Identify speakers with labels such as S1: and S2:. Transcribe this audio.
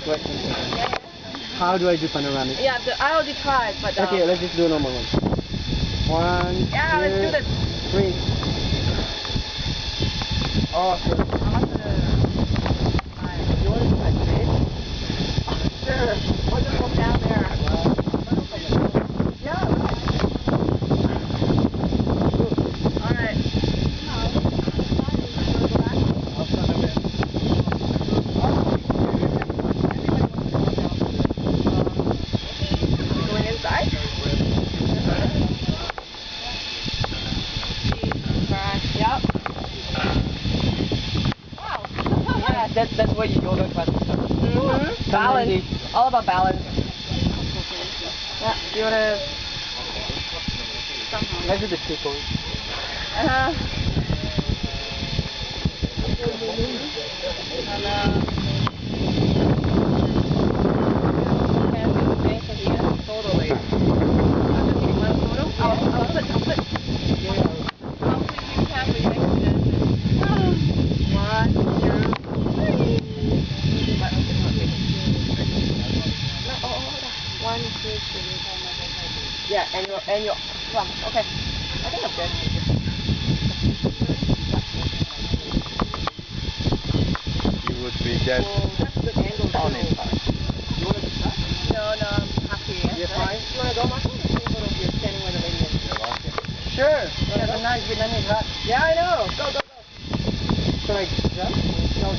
S1: Wait. How do I do panoramic?
S2: Yeah, I already tried, but...
S1: Okay, let's just do a normal one. 1,
S2: yeah,
S1: 2,
S2: let's do that.
S1: 3. Oh, sure.
S2: You want to do my face? Sure. We'll just walk down there. Yeah. All right. Going inside? Yep. Wow. Yeah, that's where your yoga class starts. Mm-hmm. Balance. All about balance. Yeah. You wanna?
S1: Let's do the triple.
S2: Uh-huh. Totally. I'll put. One, two, three. No, one, two, three. Yeah, and your plum. Okay. I think I'm good.
S3: You would be dead.
S2: That's a good angle.
S3: On it.
S1: You want to start?
S2: No, I'm happy.
S1: You're fine?
S2: You want to go, Michael? You're standing where the lady is.
S1: Sure. Yeah, the nice Vietnamese hut.
S2: Yeah, I know. Go.
S1: So like, jump? No,